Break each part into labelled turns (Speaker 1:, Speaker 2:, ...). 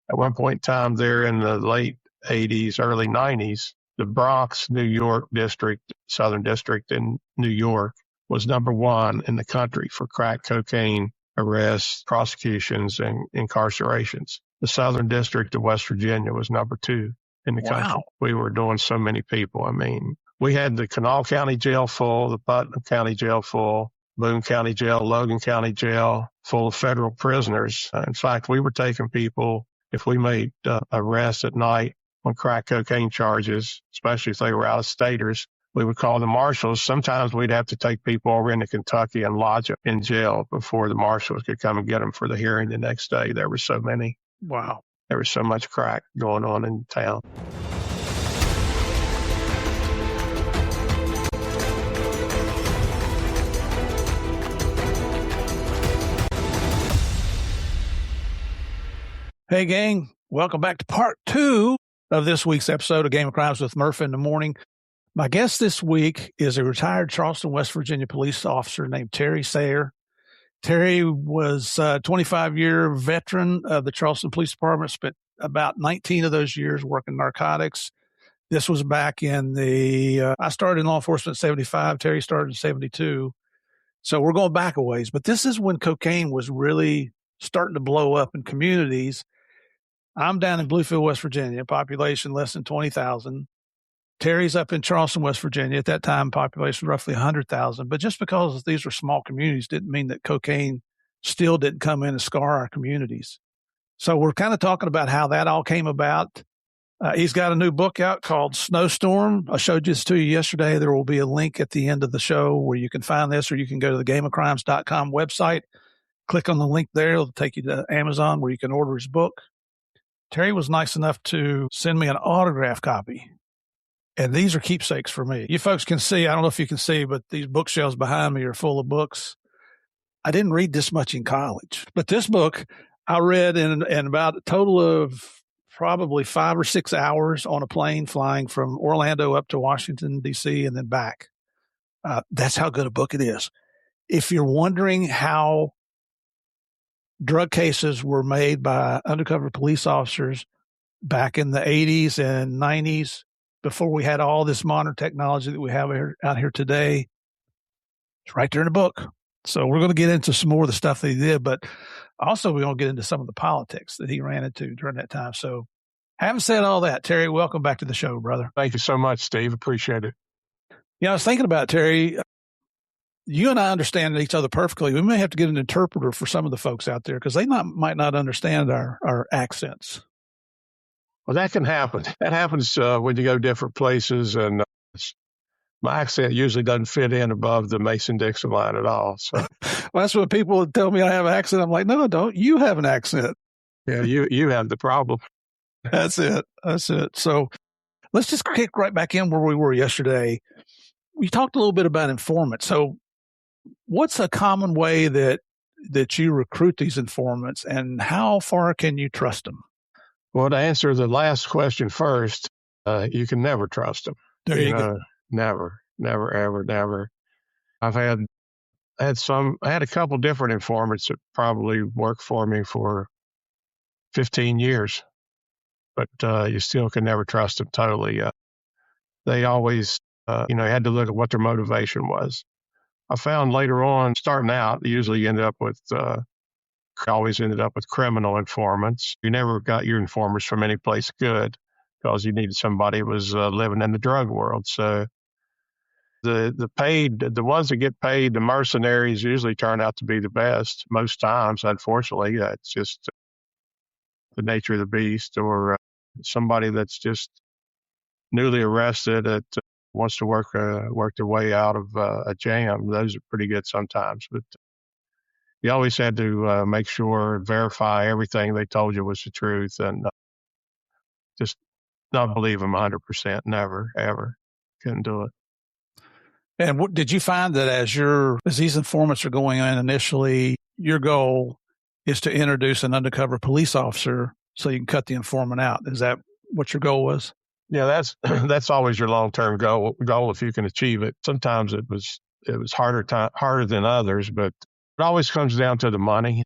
Speaker 1: At one point in time there in the late 80s, early 90s, the Bronx, New York district, Southern District in New York was number one in the country for crack cocaine arrests, prosecutions, and incarcerations. The Southern District of West Virginia was number two in the country. We were doing so many people. I mean, we had the Kanawha County Jail full, the Putnam County Jail full, Boone County Jail, Logan County Jail full of federal prisoners. In fact, we were taking people, if we made arrests at night on crack cocaine charges, especially if they were out-of-staters, we would call the marshals. Sometimes we'd have to take people over into Kentucky and lodge them in jail before the marshals could come and get them for the hearing the next day. There were so many.
Speaker 2: Wow.
Speaker 1: There was so much crack going on in town.
Speaker 2: Hey, gang. Welcome back to part 2 of this week's episode of Game of Crimes with Murph in the Morning. My guest this week is a retired Charleston, West Virginia police officer named Terry Sayer. Terry was a 25-year veteran of the Charleston Police Department, spent about 19 of those years working narcotics. This was back in I started in law enforcement in 75. Terry started in 72. So we're going back a ways. But this is when cocaine was really starting to blow up in communities. I'm down in Bluefield, West Virginia, population less than 20,000. Terry's up in Charleston, West Virginia. At that time, population roughly 100,000. But just because these were small communities didn't mean that cocaine still didn't come in and scar our communities. So we're kind of talking about how that all came about. He's got a new book out called Snowstorm. I showed this to you yesterday. There will be a link at the end of the show where you can find this, or you can go to the gameofcrimes.com website. Click on the link there. It'll take you to Amazon where you can order his book. Terry was nice enough to send me an autograph copy. And these are keepsakes for me. You folks can see, I don't know if you can see, but these bookshelves behind me are full of books. I didn't read this much in college, but this book I read in about a total of probably 5 or 6 hours on a plane flying from Orlando up to Washington, D.C. and then back. That's how good a book it is. If you're wondering how drug cases were made by undercover police officers back in the 80s and 90s, before we had all this modern technology that we have out here today, it's right there in the book. So we're going to get into some more of the stuff that he did, but also we're going to get into some of the politics that he ran into during that time. So having said all that, Terry, welcome back to the show, brother.
Speaker 1: Thank you so much, Steve. Appreciate it.
Speaker 2: I was thinking about it, Terry. You and I understand each other perfectly. We may have to get an interpreter for some of the folks out there because they might not understand our accents.
Speaker 1: Well, that can happen. That happens when you go different places, and my accent usually doesn't fit in above the Mason-Dixon line at all. So,
Speaker 2: well, that's when people tell me I have an accent. I'm like, no, I don't. You have an accent.
Speaker 1: Yeah, you have the problem.
Speaker 2: That's it. So let's just kick right back in where we were yesterday. We talked a little bit about informants. So what's a common way that you recruit these informants, and how far can you trust them?
Speaker 1: Well, to answer the last question first, you can never trust them.
Speaker 2: There you go.
Speaker 1: Never, ever, never. I had a couple different informants that probably worked for me for 15 years, but you still can never trust them totally. They always, you had to look at what their motivation was. I found later on, starting out, usually you always ended up with criminal informants. You never got your informers from any place good because you needed somebody who was living in the drug world. So the ones that get paid, the mercenaries, usually turn out to be the best most times. Unfortunately, it's just the nature of the beast, or somebody that's just newly arrested that wants to work their way out of a jam. Those are pretty good sometimes, but you always had to make sure, verify everything they told you was the truth, and just not believe them 100%. Never, ever. Couldn't do it.
Speaker 2: And what did you find that as these informants are going in initially, your goal is to introduce an undercover police officer so you can cut the informant out? Is that what your goal was?
Speaker 1: Yeah, that's always your long-term goal if you can achieve it. Sometimes it was harder than others, but it always comes down to the money.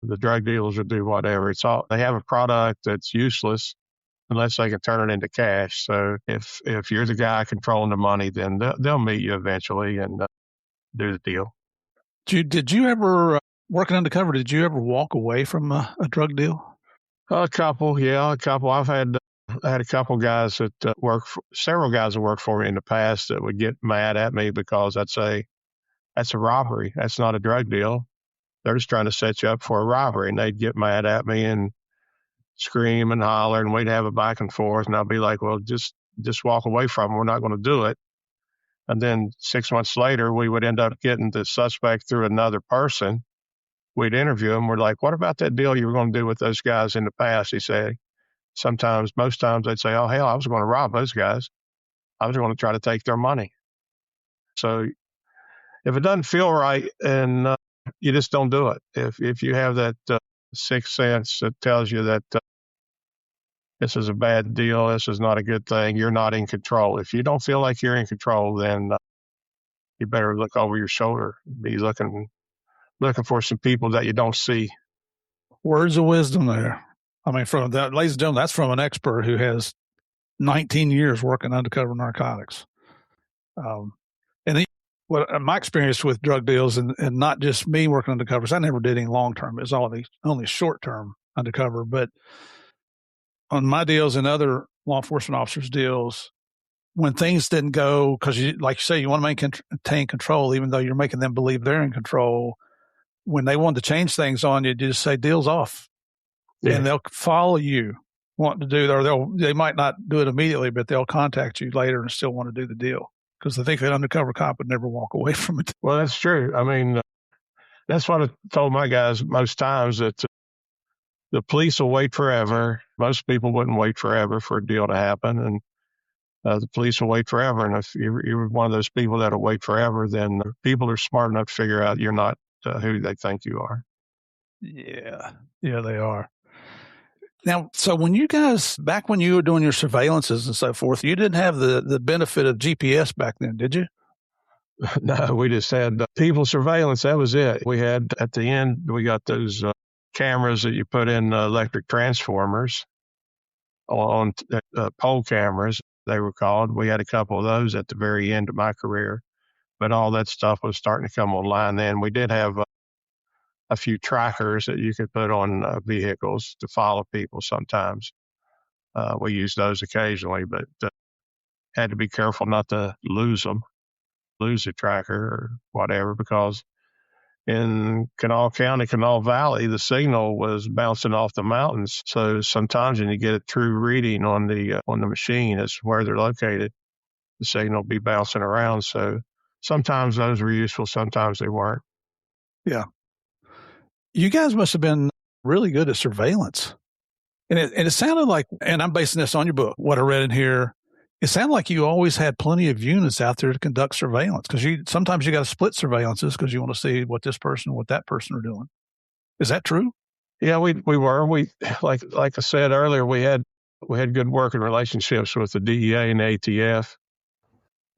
Speaker 1: The drug dealers will do whatever. They have a product that's useless unless they can turn it into cash. So if you're the guy controlling the money, then they'll meet you eventually and do the deal.
Speaker 2: Did you ever, working undercover, did you ever walk away from a drug deal?
Speaker 1: A couple, yeah, a couple. I had a couple guys that several guys that worked for me in the past that would get mad at me because I'd say, that's a robbery. That's not a drug deal. They're just trying to set you up for a robbery. And they'd get mad at me and scream and holler, and we'd have a back and forth. And I'd be like, well, just walk away from them. We're not going to do it. And then 6 months later, we would end up getting the suspect through another person. We'd interview him. We're like, what about that deal you were going to do with those guys in the past? He said, most times they'd say, oh, hell, I was going to rob those guys. I was going to try to take their money. So if it doesn't feel right, and you just don't do it. If you have that sixth sense that tells you that this is a bad deal, this is not a good thing, you're not in control. If you don't feel like you're in control, then you better look over your shoulder. Be looking for some people that you don't see.
Speaker 2: Words of wisdom there. I mean, from that, ladies and gentlemen, that's from an expert who has 19 years working undercover narcotics. My experience with drug deals, and not just me working undercovers, I never did any long term. It was only short term undercover. But on my deals and other law enforcement officers' deals, when things didn't go, because like you say, you want to maintain control, even though you're making them believe they're in control. When they want to change things on you, just say deal's off, and they'll follow you, want to do, or they might not do it immediately, but they'll contact you later and still want to do the deal because they think an undercover cop would never walk away from it.
Speaker 1: Well, that's true. I mean, that's what I told my guys most times, that the police will wait forever. Most people wouldn't wait forever for a deal to happen, and the police will wait forever. And if you're one of those people that'll wait forever, then people are smart enough to figure out you're not who they think you are.
Speaker 2: Yeah, they are. Now, so when you guys, back when you were doing your surveillances and so forth, you didn't have the benefit of GPS back then, did you?
Speaker 1: No, we just had people surveillance. That was it. We had, at the end, we got those cameras that you put in electric transformers on pole cameras, they were called. We had a couple of those at the very end of my career, but all that stuff was starting to come online then. We did have a few trackers that you could put on vehicles to follow people sometimes. We used those occasionally, but had to be careful not to lose a tracker or whatever, because in Kanawha County, Kanawha Valley, the signal was bouncing off the mountains. So sometimes when you get a true reading on the machine, it's where they're located, the signal will be bouncing around. So sometimes those were useful, sometimes they weren't.
Speaker 2: Yeah. You guys must have been really good at surveillance. And it sounded like, and I'm basing this on your book, what I read in here, it sounded like you always had plenty of units out there to conduct surveillance, because sometimes you got to split surveillances because you want to see what this person, what that person are doing. Is that true?
Speaker 1: Yeah, we were. Like I said earlier, we had good working relationships with the DEA and the ATF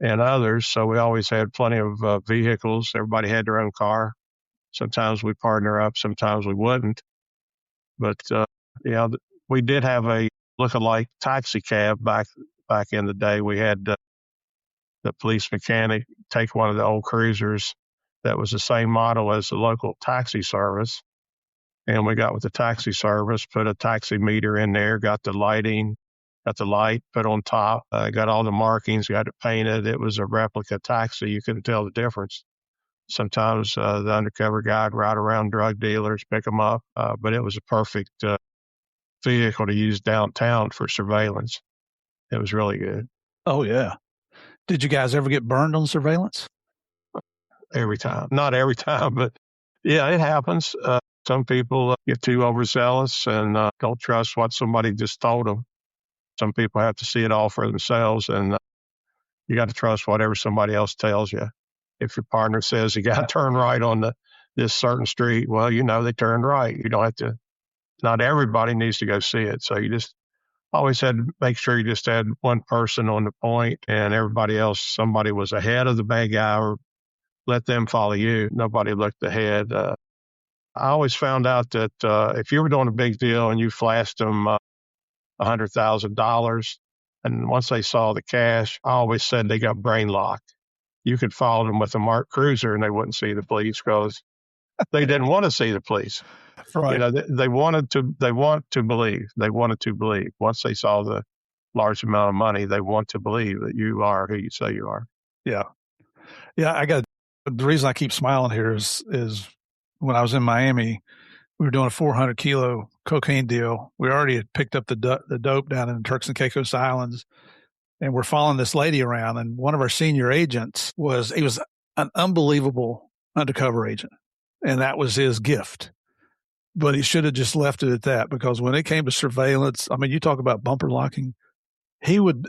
Speaker 1: and others. So we always had plenty of vehicles. Everybody had their own car. Sometimes we partner up, sometimes we wouldn't. But we did have a look-alike taxi cab back in the day. We had the police mechanic take one of the old cruisers that was the same model as the local taxi service, and we got with the taxi service, put a taxi meter in there, got the light put on top, got all the markings, got it painted. It was a replica taxi. You couldn't tell the difference. Sometimes the undercover guy would ride around drug dealers, pick them up, but it was a perfect vehicle to use downtown for surveillance. It was really good.
Speaker 2: Oh, yeah. Did you guys ever get burned on surveillance?
Speaker 1: Every time. Not every time, but yeah, it happens. Some people get too overzealous and don't trust what somebody just told them. Some people have to see it all for themselves, and you got to trust whatever somebody else tells you. If your partner says you got to turn right on this certain street, well, they turned right. You don't have to. Not everybody needs to go see it. So you just always had to make sure you just had one person on the point, and everybody else, somebody was ahead of the bad guy, or let them follow you. Nobody looked ahead. I always found out that if you were doing a big deal and you flashed them $100,000, and once they saw the cash, I always said they got brain locked. You could follow them with a marked cruiser and they wouldn't see the police because they didn't want to see the police.
Speaker 2: Right.
Speaker 1: They want to believe. They wanted to believe. Once they saw the large amount of money, they want to believe that you are who you say you are.
Speaker 2: Yeah. The reason I keep smiling here is when I was in Miami, we were doing a 400 kilo cocaine deal. We already had picked up the dope down in the Turks and Caicos Islands, and we're following this lady around. And one of our senior agents was an unbelievable undercover agent, and that was his gift. But he should have just left it at that, because when it came to surveillance, I mean, you talk about bumper locking. He would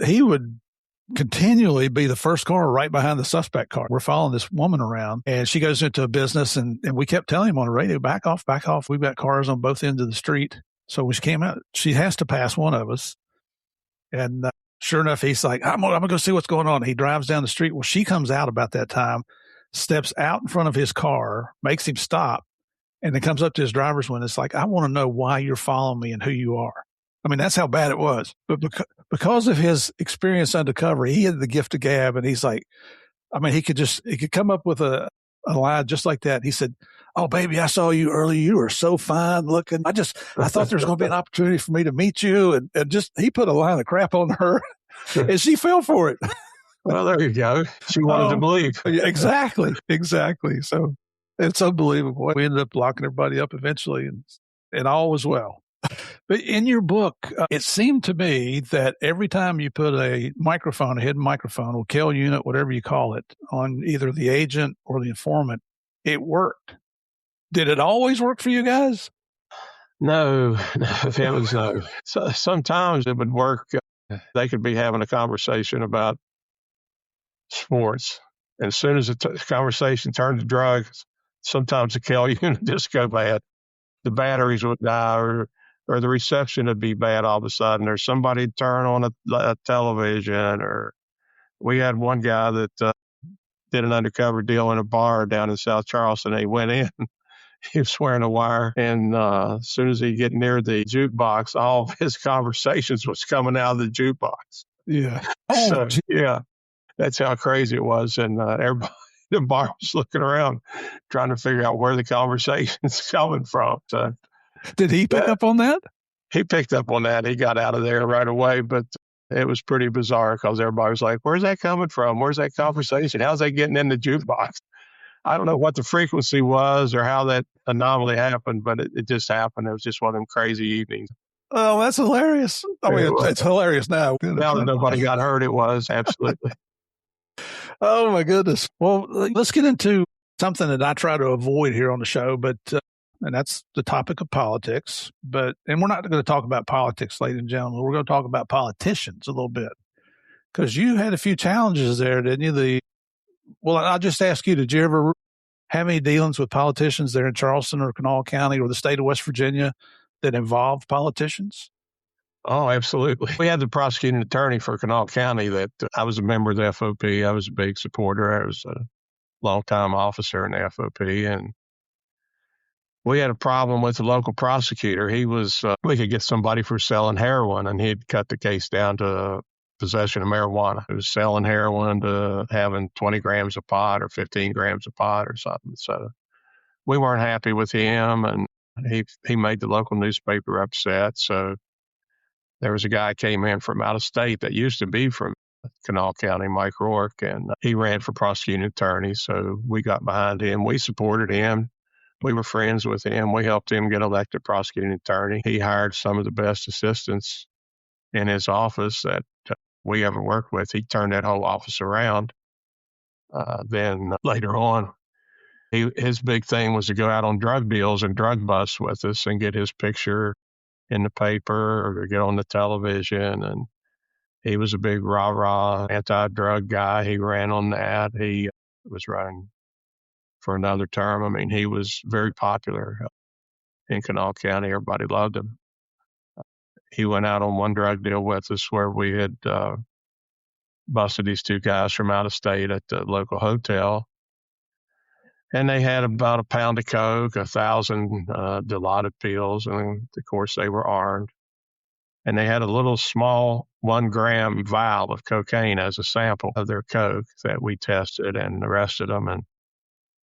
Speaker 2: continually be the first car right behind the suspect car. We're following this woman around, and she goes into a business, and we kept telling him on the radio, back off. We've got cars on both ends of the street. So when she came out, she has to pass one of us. And sure enough, he's like, I'm going to go see what's going on. He drives down the street. Well, she comes out about that time, steps out in front of his car, makes him stop, and then comes up to his driver's window. It's like, I want to know why you're following me and who you are. I mean, that's how bad it was. But because of his experience undercover, he had the gift of gab, and he's like, I mean, he could come up with a line just like that. He said, "Oh, baby, I saw you earlier. You were so fine looking. I thought there was going to be an opportunity for me to meet you." And just, he put a line of crap on her, and she fell for it.
Speaker 1: Well, there you go. She wanted to believe.
Speaker 2: Exactly. So it's unbelievable. We ended up locking everybody up eventually, and all was well. But in your book, it seemed to me that every time you put a hidden microphone, or kill unit, whatever you call it, on either the agent or the informant, it worked. Did it always work for you guys?
Speaker 1: No. So sometimes it would work. They could be having a conversation about sports, and as soon as the conversation turned to drugs, sometimes the kill unit just go bad. The batteries would die, or the reception would be bad all of a sudden, or somebody turn on a television. Or we had one guy that did an undercover deal in a bar down in South Charleston. He went in, he was wearing a wire, and as soon as he get near the jukebox, all of his conversations was coming out of the jukebox.
Speaker 2: Yeah.
Speaker 1: Yeah, that's how crazy it was. And everybody in the bar was looking around trying to figure out where the conversation's coming from. So,
Speaker 2: did he pick up on that?
Speaker 1: He picked up on that. He got out of there right away, but it was pretty bizarre because everybody was like, where's that coming from? Where's that conversation? How's that getting in the jukebox? I don't know what the frequency was or how that anomaly happened, but it just happened. It was just one of them crazy evenings.
Speaker 2: Oh, that's hilarious. I mean, it's hilarious now.
Speaker 1: Now that nobody got hurt, it was. Absolutely.
Speaker 2: Oh, my goodness. Well, let's get into something that I try to avoid here on the show, but and that's the topic of politics. And we're not going to talk about politics, ladies and gentlemen. We're going to talk about politicians a little bit, because you had a few challenges there, didn't you? Well, I'll just ask you, did you ever have any dealings with politicians there in Charleston or Kanawha County or the state of West Virginia that involved politicians?
Speaker 1: Oh, absolutely. We had the prosecuting attorney for Kanawha County that I was a member of the FOP. I was a big supporter. I was a longtime officer in the FOP, and we had a problem with the local prosecutor. We could get somebody for selling heroin, and he'd cut the case down to possession of marijuana. It was selling heroin to having 20 grams of pot or 15 grams of pot or something. So we weren't happy with him, and he made the local newspaper upset. So there was a guy came in from out of state that used to be from Kanawha County, Mike Rourke, and he ran for prosecuting attorney. So we got behind him. We supported him. We were friends with him. We helped him get elected prosecuting attorney. He hired some of the best assistants in his office that we ever worked with. He turned that whole office around. Then later on, his big thing was to go out on drug deals and drug busts with us and get his picture in the paper or get on the television. And he was a big rah-rah anti-drug guy. He ran on that. He was running for another term. I mean, he was very popular in Kanawha County. Everybody loved him. He went out on one drug deal with us where we had busted these two guys from out of state at the local hotel. And they had about a pound of coke, 1,000 Dilaudid pills, and of course they were armed. And they had a little small 1 gram vial of cocaine as a sample of their coke that we tested and arrested them and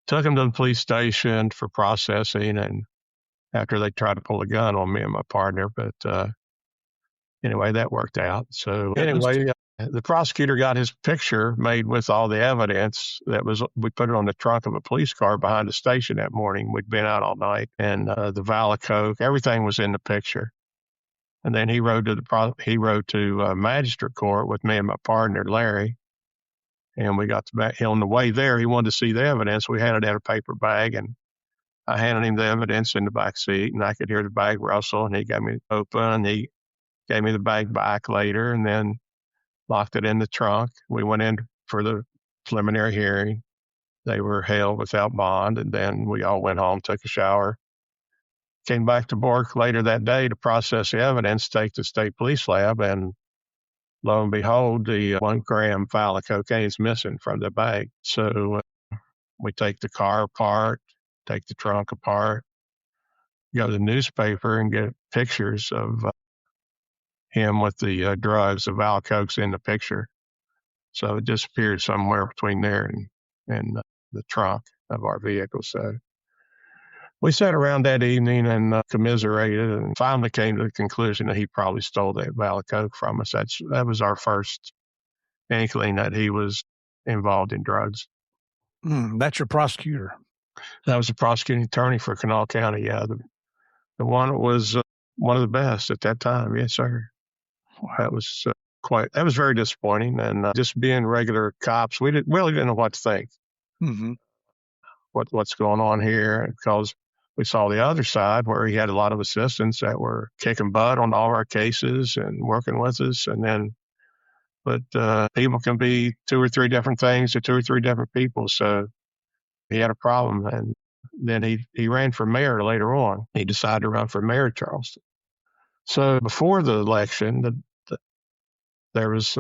Speaker 1: took them to the police station for processing. And after they tried to pull a gun on me and my partner, but anyway, that worked out. So anyway, the prosecutor got his picture made with all the evidence we put it on the trunk of a police car behind the station that morning. We'd been out all night, and the vial of coke, everything was in the picture. And then he rode to magistrate court with me and my partner, Larry. And we got back on the way there. He wanted to see the evidence. We had it in a paper bag, and I handed him the evidence in the back seat, and I could hear the bag rustle, and he got me open. He gave me the bag back later and then locked it in the trunk. We went in for the preliminary hearing. They were held without bond, and then we all went home, took a shower, came back to work later that day to process the evidence, take the state police lab, and lo and behold, the 1 gram vial of cocaine is missing from the bag. So we take the car apart, take the trunk apart, go to the newspaper and get pictures of him with the drugs, the vial of coke's in the picture. So it disappeared somewhere between there and the trunk of our vehicle. So we sat around that evening and commiserated, and finally came to the conclusion that he probably stole that vial of coke from us. That was our first inkling that he was involved in drugs.
Speaker 2: That's your prosecutor.
Speaker 1: That was the prosecuting attorney for Kanawha County. Yeah, the one that was one of the best at that time. Yes, sir. That was that was very disappointing. And just being regular cops, we really didn't know what to think.
Speaker 2: Mm-hmm.
Speaker 1: What's going on here? Because we saw the other side where he had a lot of assistants that were kicking butt on all our cases and working with us. But people can be 2 or 3 different things to 2 or 3 different people. So he had a problem. And then he ran for mayor later on. He decided to run for mayor of Charleston. So before the election, there was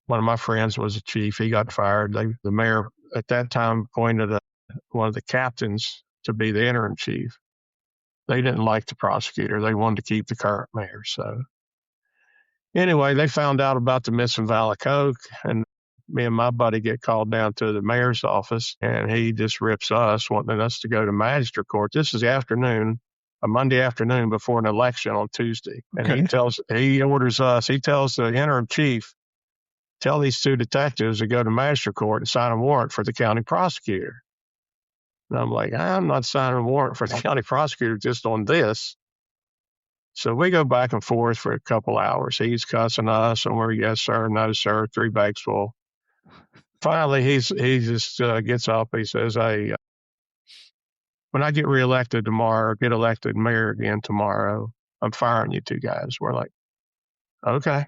Speaker 1: one of my friends was a chief. He got fired. The mayor at that time appointed one of the captains to be the interim chief. They didn't like the prosecutor. They wanted to keep the current mayor. So anyway, they found out about the missing vial of coke, and me and my buddy get called down to the mayor's office, and he just rips us, wanting us to go to magistrate court. This is the afternoon, a Monday afternoon before an election on Tuesday. And he orders us, he tells the interim chief, tell these 2 detectives to go to magistrate court and sign a warrant for the county prosecutor. And I'm like, I'm not signing a warrant for the county prosecutor just on this. So we go back and forth for a couple hours. He's cussing us, and we're, yes, sir, no, sir, 3 bags full. Finally, he just gets up. He says, hey, when I get reelected tomorrow, get elected mayor again tomorrow, I'm firing you 2 guys. We're like, okay.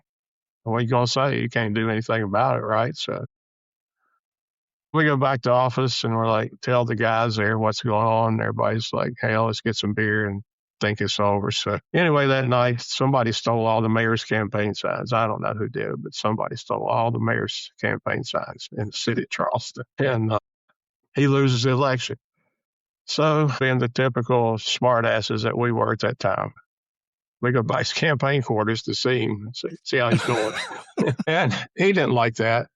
Speaker 1: What are you going to say? You can't do anything about it, right? So we go back to office, and we're like, tell the guys there what's going on. Everybody's like, hell, let's get some beer and think it's over. So anyway, that night, somebody stole all the mayor's campaign signs. I don't know who did, but somebody stole all the mayor's campaign signs in the city of Charleston. And he loses the election. So being the typical smart asses that we were at that time, we go by his campaign quarters to see him, see how he's doing. And he didn't like that.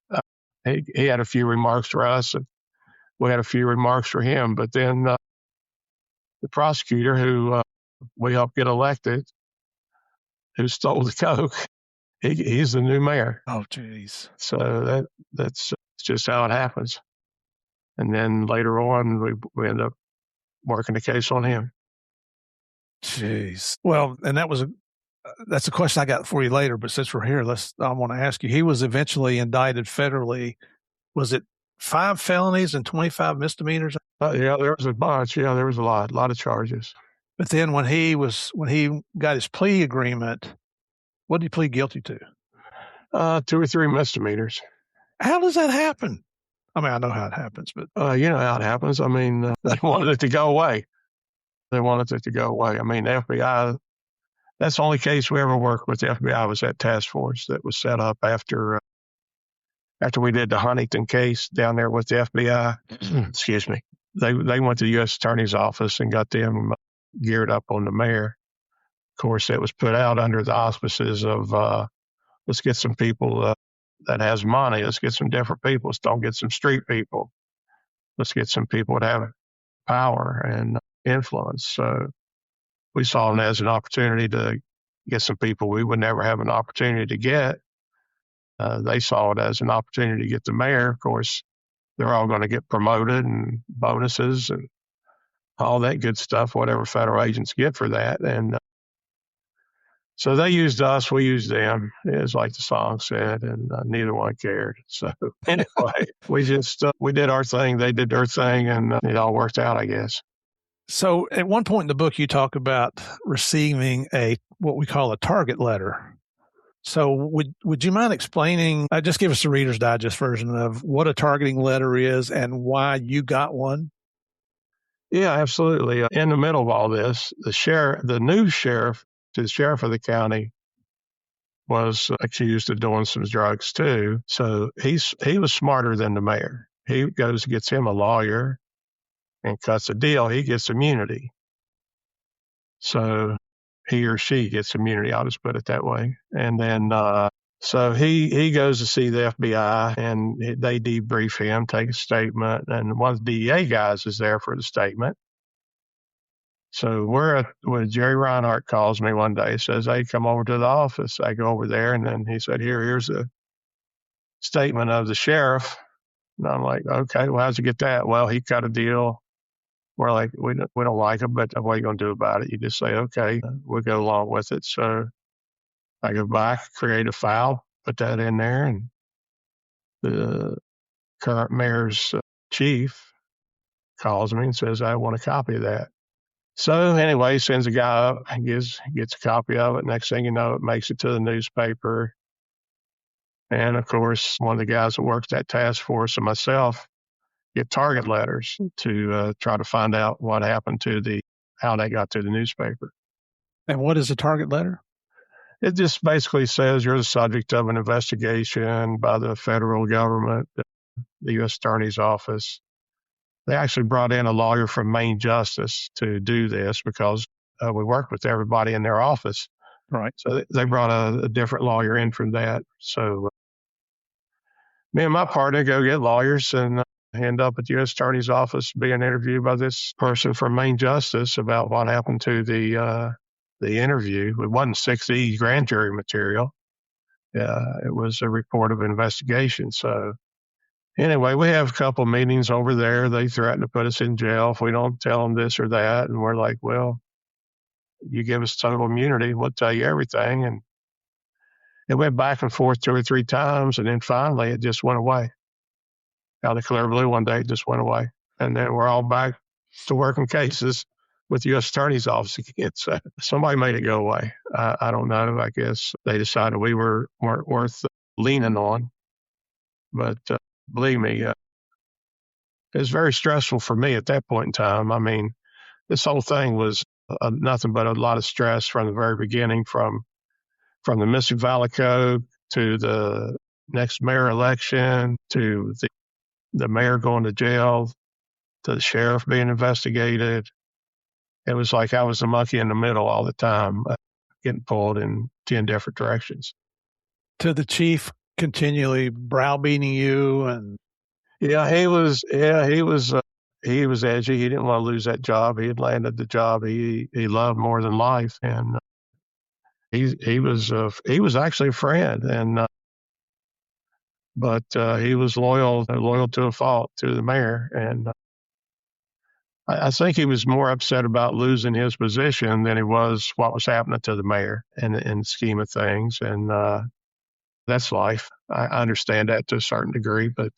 Speaker 1: He had a few remarks for us, and we had a few remarks for him. But then the prosecutor who we helped get elected, who stole the coke, he's the new mayor.
Speaker 2: Oh, jeez.
Speaker 1: So that's just how it happens. And then later on, we end up working the case on him.
Speaker 2: Jeez. Well, and that's a question I got for you later, but since we're here, I want to ask you, he was eventually indicted federally. Was it 5 felonies and 25 misdemeanors?
Speaker 1: Yeah, there was a bunch. Yeah, there was a lot of charges.
Speaker 2: But then when he got his plea agreement, what did he plead guilty to?
Speaker 1: 2 or 3 misdemeanors.
Speaker 2: How does that happen? I mean, I know how it happens, but
Speaker 1: you know how it happens. I mean, they wanted it to go away. I mean, the FBI, that's the only case we ever worked with the FBI was that task force that was set up after after we did the Huntington case down there with the FBI, excuse me, they went to the U.S. Attorney's office and got them geared up on the mayor. Of course, it was put out under the auspices of let's get some people that has money. Let's get some different people. Let's don't get some street people. Let's get some people that have power and influence. So we saw it as an opportunity to get some people we would never have an opportunity to get. They saw it as an opportunity to get the mayor. Of course, they're all going to get promoted and bonuses and all that good stuff, whatever federal agents get for that. And so they used us, we used them, is like the song said, and neither one cared. So anyway, we just, we did our thing, they did their thing, and it all worked out, I guess.
Speaker 2: So at one point in the book, you talk about receiving what we call a target letter. So would you mind explaining, just give us the Reader's Digest version of what a targeting letter is and why you got one?
Speaker 1: Yeah, absolutely. In the middle of all this, the new sheriff, the sheriff of the county, was accused of doing some drugs too. So he was smarter than the mayor. He goes and gets him a lawyer and cuts a deal. He gets immunity. So he or she gets immunity. I'll just put it that way. And then so he goes to see the FBI and they debrief him, take a statement, and one of the DEA guys is there for the statement. So when Jerry Reinhardt calls me one day, says, "Hey, come over to the office." I go over there, and then he said, "Here's a statement of the sheriff." And I'm like, "Okay, well, how'd you get that?" "Well, he cut a deal." We're like, we don't like him, but what are you going to do about it? You just say, "Okay, we'll go along with it." So I go back, create a file, put that in there, and the current mayor's chief calls me and says, "I want a copy of that." So anyway, sends a guy up, gets a copy of it. Next thing you know, it makes it to the newspaper. And of course, one of the guys that works that task force and myself get target letters to try to find out what happened to how they got to the newspaper.
Speaker 2: And what is a target letter?
Speaker 1: It just basically says you're the subject of an investigation by the federal government, the U.S. Attorney's Office. They actually brought in a lawyer from Maine Justice to do this because we worked with everybody in their office.
Speaker 2: Right.
Speaker 1: So they brought a different lawyer in from that. So me and my partner go get lawyers and end up at the U.S. Attorney's Office being interviewed by this person from Maine Justice about what happened to the interview. It wasn't 6E grand jury material. It was a report of investigation. So anyway, we have a couple meetings over there. They threaten to put us in jail if we don't tell them this or that. And we're like, well, you give us total immunity, we'll tell you everything. And it went back and forth 2 or 3 times. And then finally, it just went away. Out of the clear blue one day, it just went away. And then we're all back to working cases with the U.S. Attorney's Office again. So somebody made it go away. I don't know. I guess they decided we weren't worth leaning on. But believe me, it was very stressful for me at that point in time. I mean, this whole thing was nothing but a lot of stress from the very beginning, from the Mississippi Valley Code to the next mayor election to the mayor going to jail to the sheriff being investigated. It was like I was the monkey in the middle all the time, getting pulled in 10 different directions.
Speaker 2: To the chief continually browbeating you and
Speaker 1: he was edgy. He didn't want to lose that job. He had landed the job he loved more than life, and he was actually a friend, and but he was loyal to a fault to the mayor, and I think he was more upset about losing his position than he was what was happening to the mayor in the scheme of things, and that's life. I understand that to a certain degree, but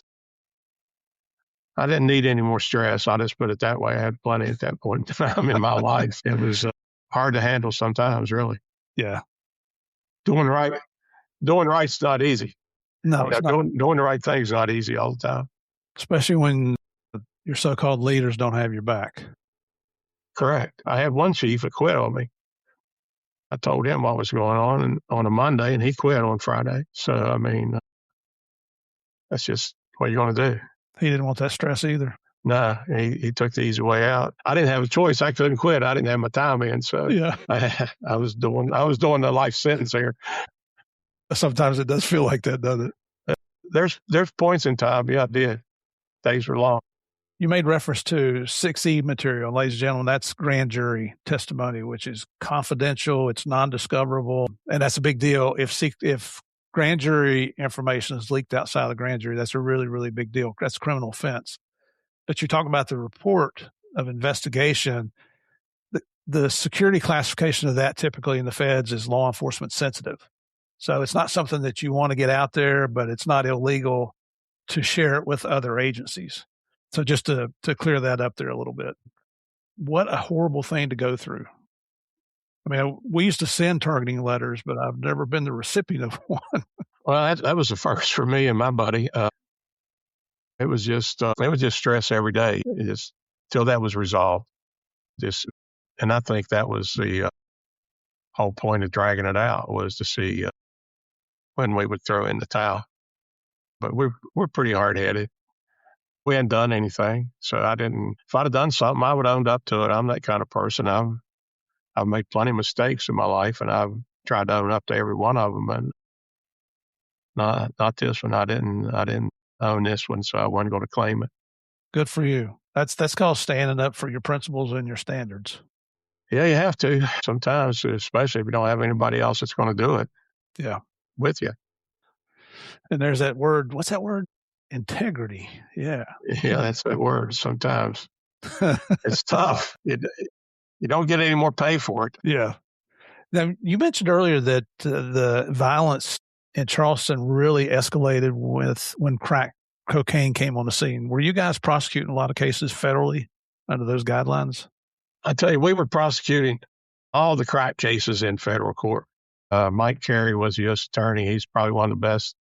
Speaker 1: I didn't need any more stress. I'll just put it that way. I had plenty at that point in time in my life. It was hard to handle sometimes, really.
Speaker 2: Yeah.
Speaker 1: Doing right's not easy.
Speaker 2: No, it's not.
Speaker 1: Doing the right thing's not easy all the time.
Speaker 2: Especially when your so-called leaders don't have your back.
Speaker 1: Correct. I had one chief that quit on me. I told him what was going on a Monday, and he quit on Friday. So, I mean, That's just what you're going to do.
Speaker 2: He didn't want that stress either.
Speaker 1: No, he took the easy way out. I didn't have a choice. I couldn't quit. I didn't have my time in, so
Speaker 2: Yeah.
Speaker 1: I was doing the life sentence here.
Speaker 2: Sometimes it does feel like that, doesn't it?
Speaker 1: There's points in time. Yeah, I did. Days were long.
Speaker 2: You made reference to 6E material, ladies and gentlemen. That's grand jury testimony, which is confidential. It's non-discoverable, and that's a big deal. If grand jury information is leaked outside of the grand jury, that's a really, really big deal. That's a criminal offense. But you're talking about the report of investigation. The security classification of that typically in the feds is law enforcement sensitive. So it's not something that you want to get out there, but it's not illegal to share it with other agencies. So just to clear that up there a little bit. What a horrible thing to go through. I mean, we used to send targeting letters, but I've never been the recipient of one.
Speaker 1: Well, that was the first for me and my buddy. It was just stress every day, just till that was resolved. And I think that was the whole point of dragging it out, was to see when we would throw in the towel. But we're pretty hard headed. We hadn't done anything, so I didn't. If I'd have done something, I would have owned up to it. I'm that kind of person. I've made plenty of mistakes in my life, and I've tried to own up to every one of them. And not this one. I didn't own this one, so I wasn't going to claim it.
Speaker 2: Good for you. That's called standing up for your principles and your standards.
Speaker 1: Yeah, you have to sometimes, especially if you don't have anybody else that's going to do it.
Speaker 2: Yeah,
Speaker 1: with you.
Speaker 2: And there's that word. What's that word? Integrity. Yeah.
Speaker 1: Yeah, that's that word. Sometimes it's tough. You don't get any more pay for it.
Speaker 2: Yeah. Now, you mentioned earlier that the violence in Charleston really escalated when crack cocaine came on the scene. Were you guys prosecuting a lot of cases federally under those guidelines?
Speaker 1: I tell you, we were prosecuting all the crack cases in federal court. Mike Carey was the U.S. attorney. He's probably one of the best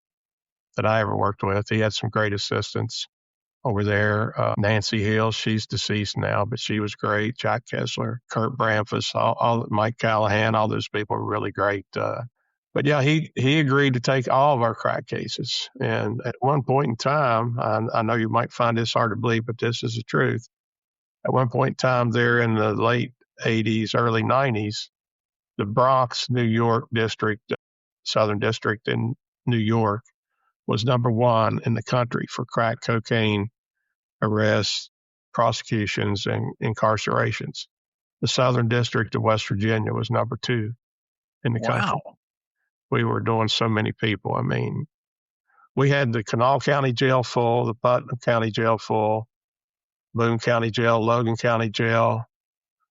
Speaker 1: that I ever worked with. He had some great assistants over there. Nancy Hill, she's deceased now, but she was great. Jack Kessler, Kurt Bramfus, all Mike Callahan, all those people were really great. But yeah, he agreed to take all of our crack cases. And at one point in time, I know you might find this hard to believe, but this is the truth. At one point in time there in the late 80s, early 90s, the Bronx, New York district, Southern District in New York, was number one in the country for crack cocaine arrests, prosecutions, and incarcerations. The Southern District of West Virginia was number two in the country. We were doing so many people. I mean, we had the Kanawha County Jail full, the Putnam County Jail full, Boone County Jail, Logan County Jail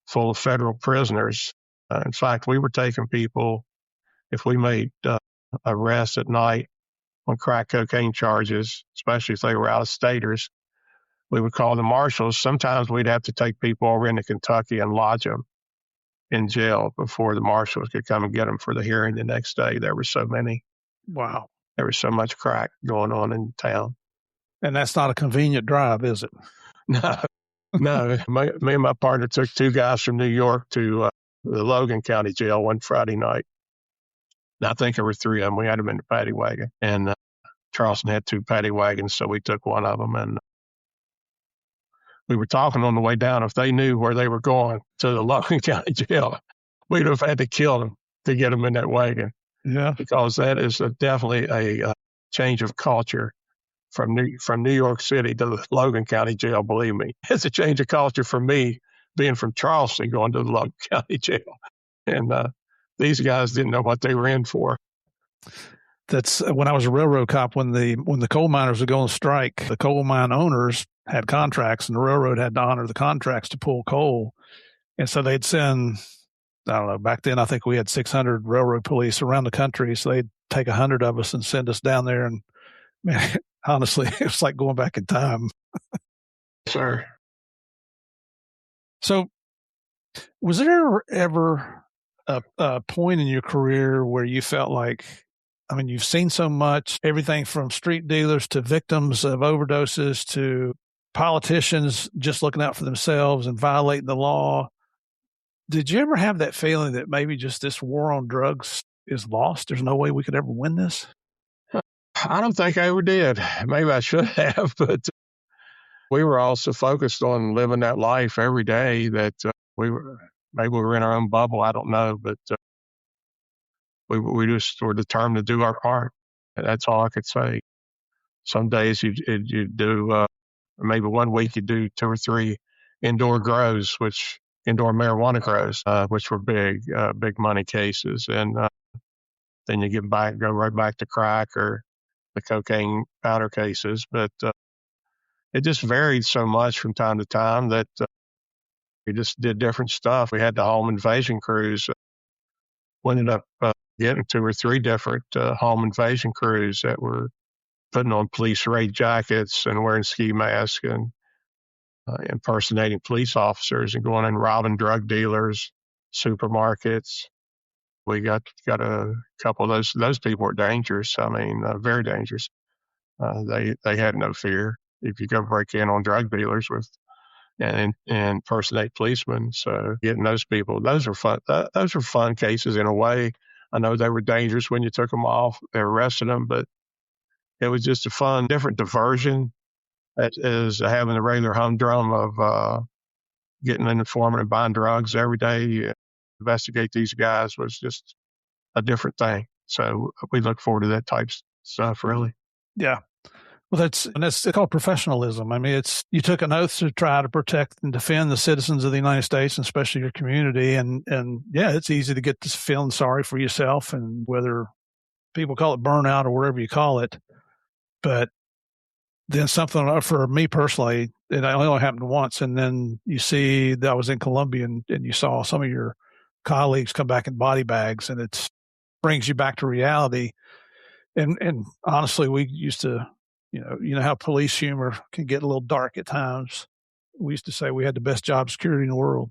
Speaker 1: full of federal prisoners. In fact, we were taking people, if we made arrests at night on crack cocaine charges, especially if they were out-of-staters, we would call the marshals. Sometimes we'd have to take people over into Kentucky and lodge them in jail before the marshals could come and get them for the hearing the next day. There were so many.
Speaker 2: Wow.
Speaker 1: There was so much crack going on in town.
Speaker 2: And that's not a convenient drive, is it?
Speaker 1: No. Me and my partner took two guys from New York to the Logan County Jail one Friday night. And I think there were three of them. We had them in the paddy wagon. And Charleston had two paddy wagons, so we took one of them. And we were talking on the way down. If they knew where they were going to the Logan County Jail, we'd have had to kill them to get them in that wagon.
Speaker 2: Yeah.
Speaker 1: Because that is definitely a change of culture from New York City to the Logan County Jail, believe me. It's a change of culture for me being from Charleston going to the Logan County Jail. And these guys didn't know what they were in for.
Speaker 2: That's when I was a railroad cop, when the coal miners would go on strike, the coal mine owners had contracts and the railroad had to honor the contracts to pull coal. And so they'd send, I don't know, back then I think we had 600 railroad police around the country. So they'd take 100 of us and send us down there. And man, honestly, it was like going back in time.
Speaker 1: Sure.
Speaker 2: So was there ever a point in your career where you felt like, I mean, you've seen so much, everything from street dealers to victims of overdoses to politicians just looking out for themselves and violating the law. Did you ever have that feeling that maybe just this war on drugs is lost? There's no way we could ever win this?
Speaker 1: I don't think I ever did. Maybe I should have, but we were all so focused on living that life every day that maybe we were in our own bubble. I don't know, but we just were determined to do our part. That's all I could say. Some days you do, maybe one week you do 2 or 3 indoor indoor marijuana grows, which were big money cases. And then you go right back to crack or the cocaine powder cases. But it just varied so much from time to time that we just did different stuff. We had the home invasion crews. We ended up getting 2 or 3 different home invasion crews that were putting on police raid jackets and wearing ski masks and impersonating police officers and going and robbing drug dealers, supermarkets. We got a couple of those people were dangerous. I mean, very dangerous. They had no fear if you go break in on drug dealers and impersonate policemen. So getting those people, those are fun. Those were fun cases in a way. I know they were dangerous when you took them off. They arrested them, but it was just a fun, different diversion. That is having the regular humdrum of getting an informant and buying drugs every day. Investigate these guys was just a different thing. So we look forward to that type of stuff, really.
Speaker 2: Yeah. Well, that's called professionalism. I mean, you took an oath to try to protect and defend the citizens of the United States, and especially your community. And yeah, it's easy to get to feeling sorry for yourself, and whether people call it burnout or whatever you call it. But then something for me personally, it only happened once. And then you see that I was in Colombia and you saw some of your colleagues come back in body bags, and it brings you back to reality. And honestly, we used to, you know how police humor can get a little dark at times. We used to say we had the best job security in the world.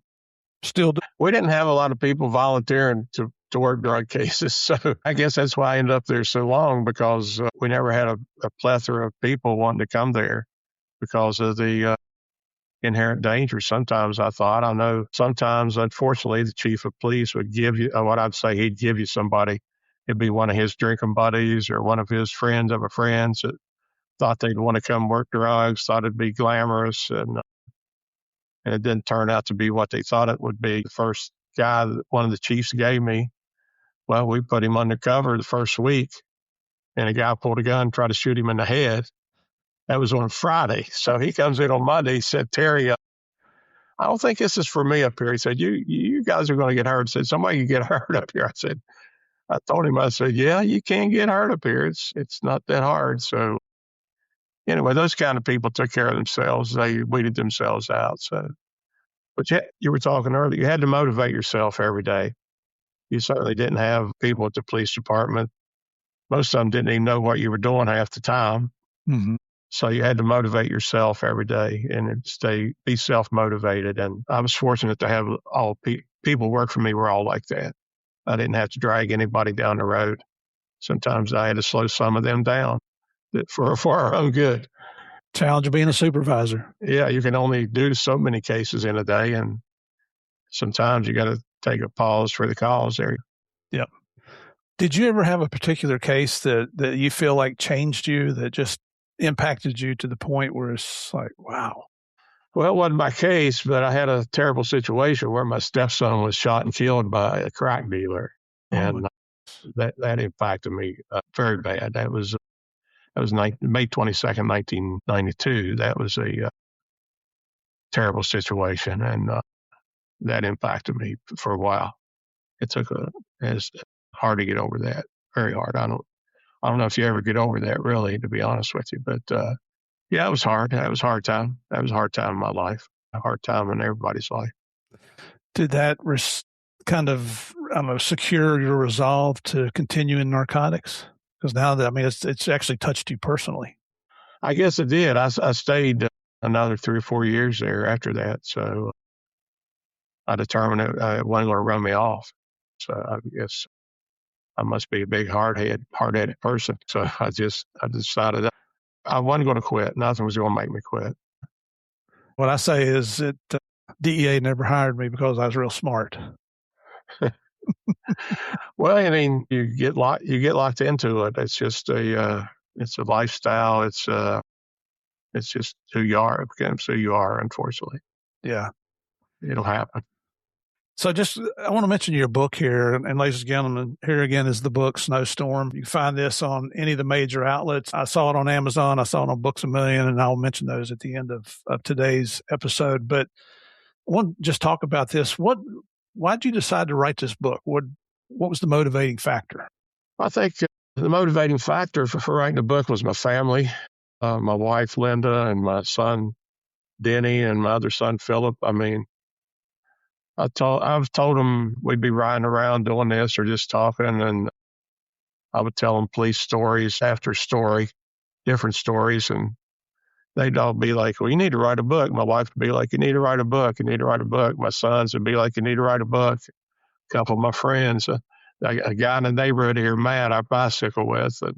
Speaker 2: Still do.
Speaker 1: We didn't have a lot of people volunteering to work drug cases. So I guess that's why I ended up there so long, because we never had a plethora of people wanting to come there because of the inherent danger. Sometimes I know sometimes, unfortunately, the chief of police would give you what I'd say he'd give you somebody. It'd be one of his drinking buddies or one of his friends of a friend that thought they'd want to come work drugs, thought it'd be glamorous, and it didn't turn out to be what they thought it would be. The first guy that one of the chiefs gave me, well, we put him undercover the first week, and a guy pulled a gun, tried to shoot him in the head. That was on Friday. So he comes in on Monday. He said, Terry, I don't think this is for me up here. He said, you guys are going to get hurt. He said, somebody can get hurt up here. I told him, I said, yeah, you can get hurt up here. It's not that hard. So anyway, those kind of people took care of themselves. They weeded themselves out. So, but you were talking earlier, you had to motivate yourself every day. You certainly didn't have people at the police department. Most of them didn't even know what you were doing half the time.
Speaker 2: Mm-hmm.
Speaker 1: So you had to motivate yourself every day and be self-motivated. And I was fortunate to have all people work for me were all like that. I didn't have to drag anybody down the road. Sometimes I had to slow some of them down for our own good.
Speaker 2: Challenge of being a supervisor.
Speaker 1: Yeah, you can only do so many cases in a day, and sometimes you got to take a pause for the cause there.
Speaker 2: Yep. Did you ever have a particular case that you feel like changed you, that just impacted you to the point where it's like, wow?
Speaker 1: Well, it wasn't my case, but I had a terrible situation where my stepson was shot and killed by a crack dealer, and that impacted me very bad. That was May 22nd, 1992. That was a terrible situation, and that impacted me for a while. It's hard to get over that. Very hard. I don't know if you ever get over that, really, to be honest with you. But yeah, it was hard. That was a hard time. That was a hard time in my life. A hard time in everybody's life.
Speaker 2: Did that kind of, secure your resolve to continue in narcotics? Because now that, it's actually touched you personally.
Speaker 1: I guess it did. I stayed another 3 or 4 years there after that. So I determined it wasn't going to run me off. So I guess I must be a big hard-headed person. So I decided I wasn't going to quit. Nothing was going to make me quit.
Speaker 2: What I say is that DEA never hired me because I was real smart.
Speaker 1: Well, I mean, you get locked into it. It's just It's a lifestyle. It's just who you are. It becomes who you are, unfortunately.
Speaker 2: Yeah.
Speaker 1: It'll happen.
Speaker 2: So I want to mention your book here. And ladies and gentlemen, here again is the book Snowstorm. You can find this on any of the major outlets. I saw it on Amazon. I saw it on Books A Million, and I'll mention those at the end of today's episode. But I want to just talk about this. Why'd you decide to write this book? What was the motivating factor?
Speaker 1: I think the motivating factor for writing the book was my family, my wife, Linda, and my son, Denny, and my other son, Philip. I mean, I've told them we'd be riding around doing this or just talking, and I would tell them police stories after story, different stories, and they'd all be like, well, you need to write a book. My wife would be like, you need to write a book. You need to write a book. My sons would be like, you need to write a book. A couple of my friends, a guy in the neighborhood here, Matt, I bicycle with, and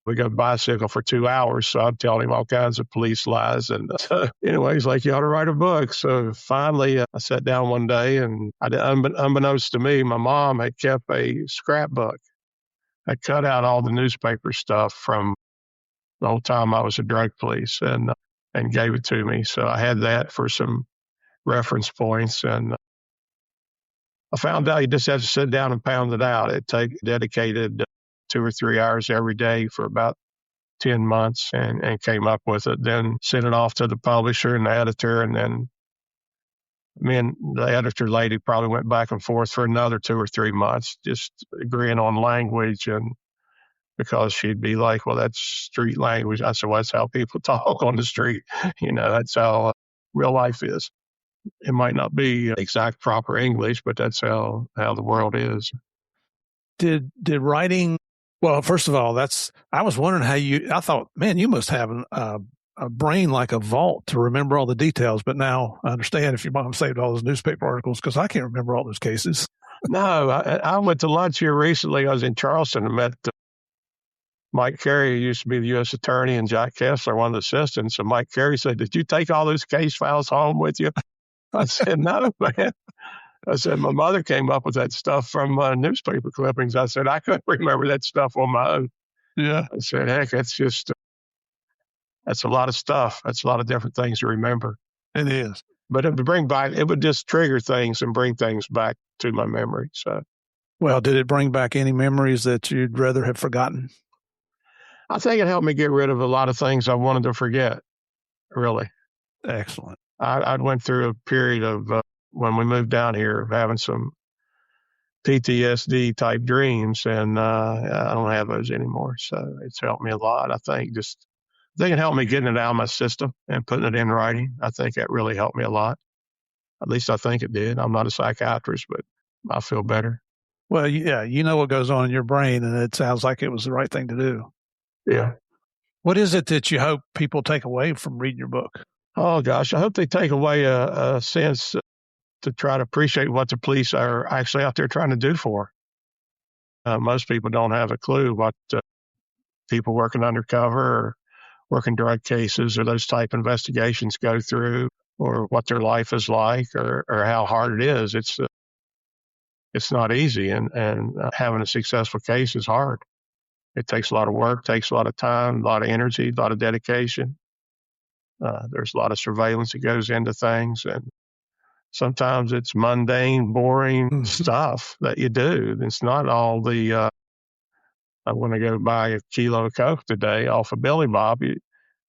Speaker 1: we go bicycle for 2 hours. So I'm telling him all kinds of police lies. And anyway, he's like, you ought to write a book. So finally, I sat down one day, and unbeknownst to me, my mom had kept a scrapbook. I cut out all the newspaper stuff from the whole time I was a drug police and gave it to me. So I had that for some reference points. And I found out you just have to sit down and pound it out. It dedicated 2 or 3 hours every day for about 10 months and came up with it, then sent it off to the publisher and the editor. And then me and the editor lady probably went back and forth for another 2 or 3 months, just agreeing on language. And because she'd be like, well, that's street language. I said, well, that's how people talk on the street. That's how real life is. It might not be exact proper English, but that's how the world is.
Speaker 2: Did writing, well, first of all, I was wondering I thought, man, you must have a brain like a vault to remember all the details. But now I understand if your mom saved all those newspaper articles, because I can't remember all those cases.
Speaker 1: No, I went to lunch here recently. I was in Charleston and met Mike Carey, who used to be the U.S. attorney, and Jack Kessler, one of the assistants. And Mike Carey said, did you take all those case files home with you? I said, no, man. I said, my mother came up with that stuff from newspaper clippings. I said, I couldn't remember that stuff on my own.
Speaker 2: Yeah.
Speaker 1: I said, heck, that's a lot of stuff. That's a lot of different things to remember.
Speaker 2: It is.
Speaker 1: But it would just trigger things and bring things back to my memory. So,
Speaker 2: well, did it bring back any memories that you'd rather have forgotten?
Speaker 1: I think it helped me get rid of a lot of things I wanted to forget, really.
Speaker 2: Excellent.
Speaker 1: I went through a period of, when we moved down here, of having some PTSD type dreams, and I don't have those anymore. So it's helped me a lot. I think it helped me getting it out of my system and putting it in writing. I think that really helped me a lot. At least I think it did. I'm not a psychiatrist, but I feel better.
Speaker 2: Well, yeah, you know what goes on in your brain, and it sounds like it was the right thing to do.
Speaker 1: Yeah.
Speaker 2: What is it that you hope people take away from reading your book?
Speaker 1: Oh, gosh, I hope they take away a sense to try to appreciate what the police are actually out there trying to do for. Most people don't have a clue what people working undercover or working drug cases or those type investigations go through, or what their life is like, or how hard it is. It's not easy, and having a successful case is hard. It takes a lot of work, takes a lot of time, a lot of energy, a lot of dedication. There's a lot of surveillance that goes into things, and sometimes it's mundane, boring stuff that you do. It's not all the, I want to go buy a kilo of Coke today off of Billy Bob.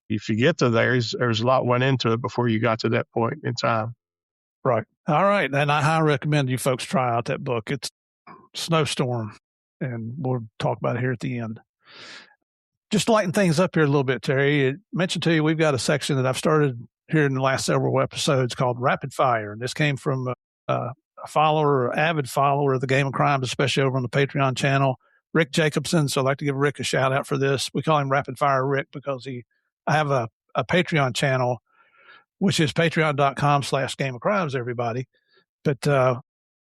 Speaker 1: If you get to there's a lot went into it before you got to that point in time.
Speaker 2: Right. All right. And I highly recommend you folks try out that book. It's Snowstorm, and we'll talk about it here at the end. Just to lighten things up here a little bit, Terry, I mentioned to you we've got a section that I've started here in the last several episodes called Rapid Fire. And this came from a avid follower of the Game of Crimes, especially over on the Patreon channel, Rick Jacobson. So I'd like to give Rick a shout out for this. We call him Rapid Fire Rick because I have a Patreon channel, which is patreon.com/Game of Crimes, everybody. But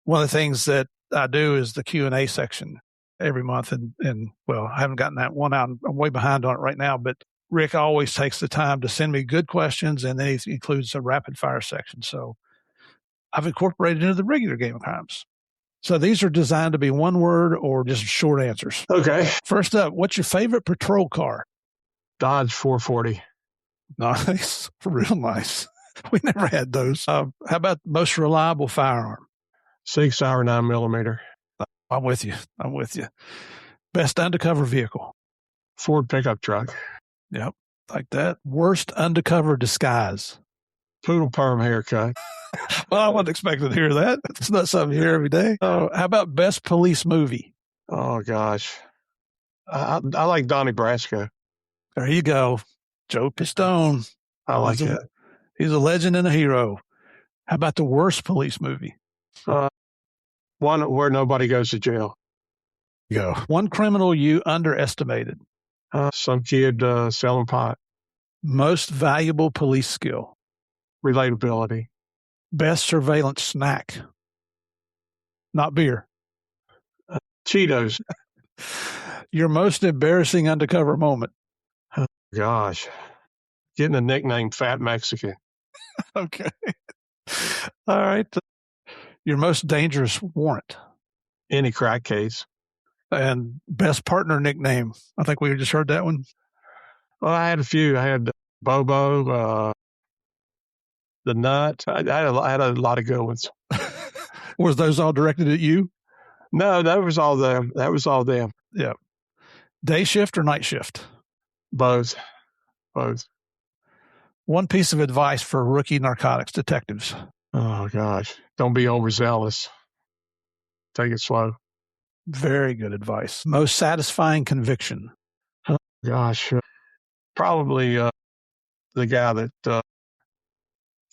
Speaker 2: one of the things that I do is the Q&A section every month. And well, I haven't gotten that one out. I'm way behind on it right now, but Rick always takes the time to send me good questions, and then he includes a rapid fire section. So I've incorporated into the regular Game of Crimes. So these are designed to be one word or just short answers.
Speaker 1: Okay.
Speaker 2: First up, what's your favorite patrol car?
Speaker 1: Dodge 440.
Speaker 2: Nice. Real nice. We never had those. How about most reliable firearm?
Speaker 1: 6-hour 9mm.
Speaker 2: I'm with you. Best undercover vehicle?
Speaker 1: Ford pickup truck.
Speaker 2: Yep. Like that. Worst undercover disguise?
Speaker 1: Poodle perm haircut.
Speaker 2: Well, I wasn't expecting to hear that. It's not something you hear every day. How about best police movie?
Speaker 1: Oh, gosh. I like Donnie Brasco.
Speaker 2: There you go. Joe Pistone.
Speaker 1: I like it.
Speaker 2: He's a legend and a hero. How about the worst police movie?
Speaker 1: One where nobody goes to jail.
Speaker 2: Go. One criminal you underestimated?
Speaker 1: Some kid selling pot.
Speaker 2: Most valuable police skill?
Speaker 1: Relatability.
Speaker 2: Best surveillance snack? Not beer.
Speaker 1: Cheetos.
Speaker 2: Your most embarrassing undercover moment?
Speaker 1: Oh, gosh. Getting the nickname Fat Mexican.
Speaker 2: Okay. All right. Your most dangerous warrant?
Speaker 1: Any crack case.
Speaker 2: And best partner nickname? I think we just heard that one.
Speaker 1: Well, I had a few. I had Bobo, the Nut. I had a lot of good ones.
Speaker 2: Was those all directed at you?
Speaker 1: No, that was all them.
Speaker 2: Yeah. Day shift or night shift?
Speaker 1: Both.
Speaker 2: One piece of advice for rookie narcotics detectives?
Speaker 1: Oh, gosh. Don't be overzealous. Take it slow.
Speaker 2: Very good advice. Most satisfying conviction?
Speaker 1: Oh, gosh. Probably the guy that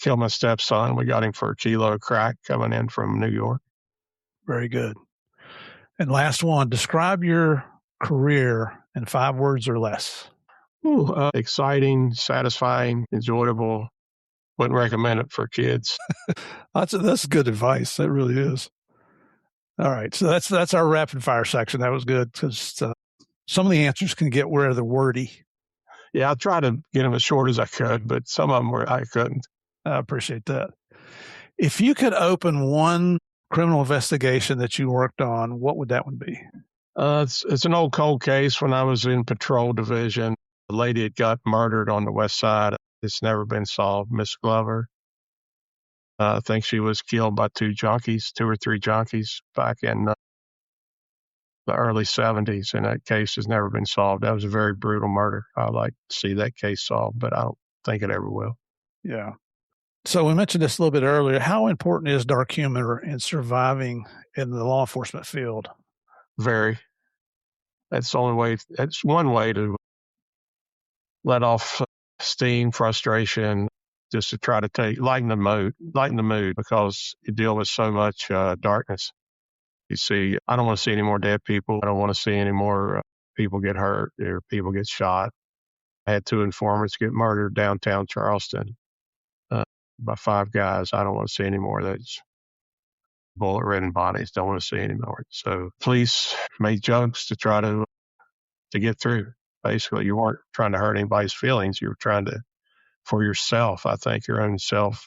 Speaker 1: killed my stepson. We got him for a kilo of crack coming in from New York.
Speaker 2: Very good. And last one, describe your career in 5 words or less.
Speaker 1: Exciting, satisfying, enjoyable. Wouldn't recommend it for kids.
Speaker 2: That's good advice. That really is. All right. So that's our rapid fire section. That was good because some of the answers can get rather wordy.
Speaker 1: Yeah, I tried to get them as short as I could, but some of them I couldn't.
Speaker 2: I appreciate that. If you could open one criminal investigation that you worked on, what would that one be?
Speaker 1: It's an old cold case. When I was in patrol division, a lady had got murdered on the west side. It's never been solved. Miss Glover. I think she was killed by 2 or 3 junkies back in the early 70s, and that case has never been solved. That was a very brutal murder. I'd like to see that case solved, but I don't think it ever will.
Speaker 2: Yeah. So we mentioned this a little bit earlier. How important is dark humor in surviving in the law enforcement field?
Speaker 1: Very. That's one way to let off steam, frustration, just to try to lighten the mood because you deal with so much darkness. You see, I don't want to see any more dead people. I don't want to see any more people get hurt or people get shot. I had 2 informants get murdered downtown Charleston by 5 guys. I don't want to see any more of those bullet-ridden bodies. Don't want to see any more. So police made jokes to try to get through. Basically, you weren't trying to hurt anybody's feelings. You were trying to, for yourself, I think, your own self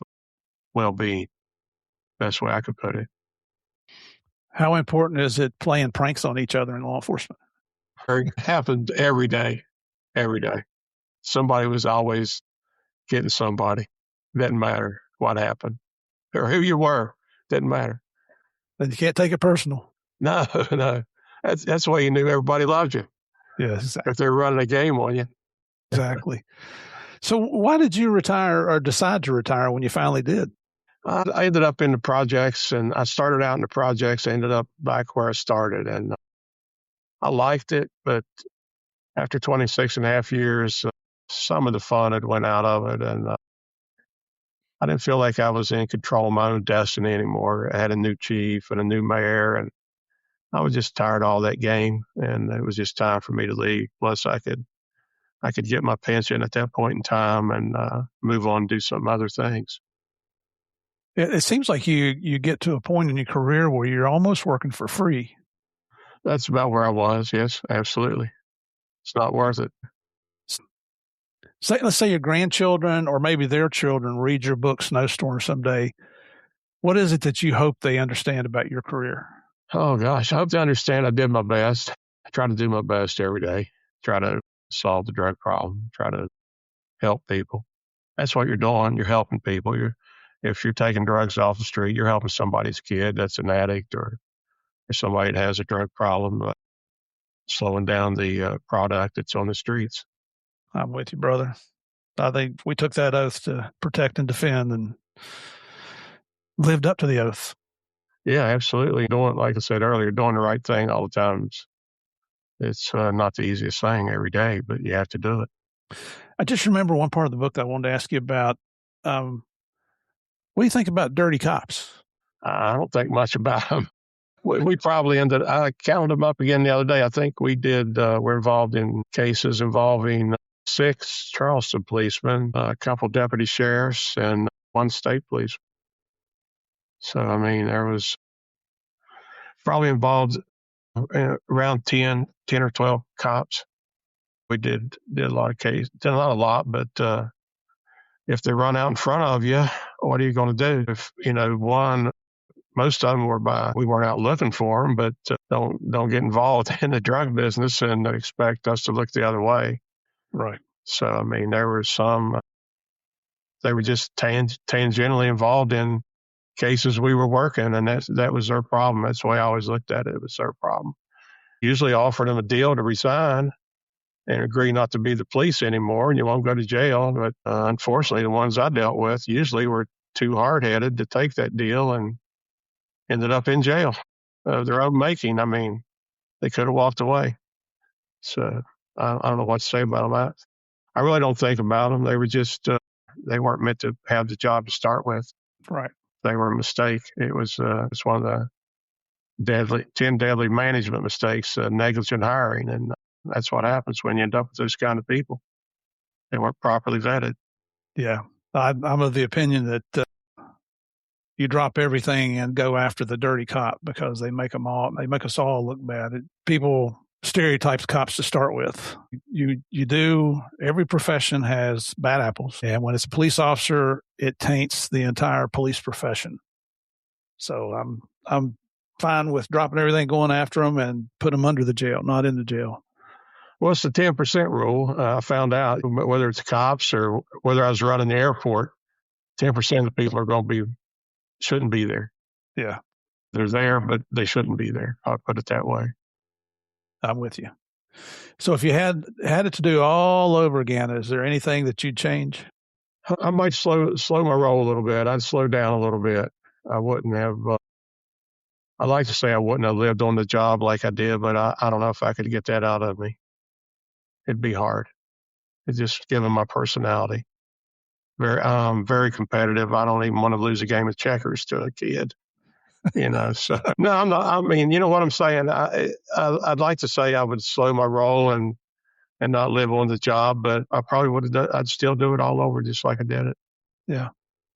Speaker 1: well-being. Best way I could put it.
Speaker 2: How important is it playing pranks on each other in law enforcement?
Speaker 1: It happened every day. Somebody was always getting somebody. Didn't matter what happened or who you were. Didn't matter.
Speaker 2: And you can't take it personal.
Speaker 1: No. That's why you knew everybody loved you.
Speaker 2: Yes, exactly.
Speaker 1: If they're running a game on you.
Speaker 2: Exactly. So why did you retire or decide to retire when you finally did?
Speaker 1: I ended up in the projects, and I started out in the projects. I ended up back where I started, and I liked it. But after 26 and a half years, some of the fun had went out of it, and I didn't feel like I was in control of my own destiny anymore. I had a new chief and a new mayor, and I was just tired of all that game, and it was just time for me to leave. Plus, I could get my pension at that point in time and move on and do some other things.
Speaker 2: It seems like you get to a point in your career where you're almost working for free.
Speaker 1: That's about where I was. Yes, absolutely. It's not worth it.
Speaker 2: Let's say your grandchildren or maybe their children read your book, Snowstorm, someday. What is it that you hope they understand about your career?
Speaker 1: Oh, gosh. I hope they understand I did my best. I try to do my best every day. Try to solve the drug problem, try to help people. That's what you're doing. You're helping people. If you're taking drugs off the street, you're helping somebody's kid that's an addict or somebody that has a drug problem, slowing down the product that's on the streets.
Speaker 2: I'm with you, brother. I think we took that oath to protect and defend and lived up to the oath.
Speaker 1: Yeah, absolutely. Doing, like I said earlier, doing the right thing all the time. It's not the easiest thing every day, but you have to do it.
Speaker 2: I just remember one part of the book that I wanted to ask you about. What do you think about dirty cops?
Speaker 1: I don't think much about them. We probably I counted them up again the other day. I think we're involved in cases involving 6 Charleston policemen, a couple deputy sheriffs, and 1 state policeman. So, I mean, there was probably involved around 10 or 12 cops. We did a lot of cases, not a lot, but if they run out in front of you, what are you going to do? If, most of them we weren't out looking for them, but don't get involved in the drug business and expect us to look the other way.
Speaker 2: Right.
Speaker 1: So, I mean, there were some, they were just tangentially involved in cases we were working, and that was their problem. That's the way I always looked at it. It was their problem. Usually offered them a deal to resign and agree not to be the police anymore, and you won't go to jail. But unfortunately, the ones I dealt with usually were too hard-headed to take that deal and ended up in jail of their own making. I mean, they could have walked away. So I don't know what to say about them. I really don't think about them. They were just, they weren't meant to have the job to start with.
Speaker 2: Right.
Speaker 1: They were a mistake. It's one of the 10 deadly management mistakes, negligent hiring. And that's what happens when you end up with those kind of people. They weren't properly vetted.
Speaker 2: Yeah. I'm of the opinion that you drop everything and go after the dirty cop because they make us all look bad. People stereotypes cops to start with. You do. Every profession has bad apples, and when it's a police officer, it taints the entire police profession. So I'm fine with dropping everything, going after them, and put them under the jail, not in the jail.
Speaker 1: Well, it's the 10% rule. I found out whether it's cops or whether I was running the airport, 10% of the people shouldn't be there.
Speaker 2: Yeah.
Speaker 1: They're there, but they shouldn't be there. I'll put it that way.
Speaker 2: I'm with you. So if you had it to do all over again, is there anything that you'd change?
Speaker 1: I might slow my roll a little bit. I'd slow down a little bit. I wouldn't have, I like to say I wouldn't have lived on the job like I did, but I don't know if I could get that out of me. It'd be hard. It's just given my personality. Very competitive. I don't even want to lose a game of checkers to a kid. So no, I'm not. I mean, you know what I'm saying? I'd like to say I would slow my roll and not live on the job, but I probably would have. I'd still do it all over just like I did it.
Speaker 2: Yeah.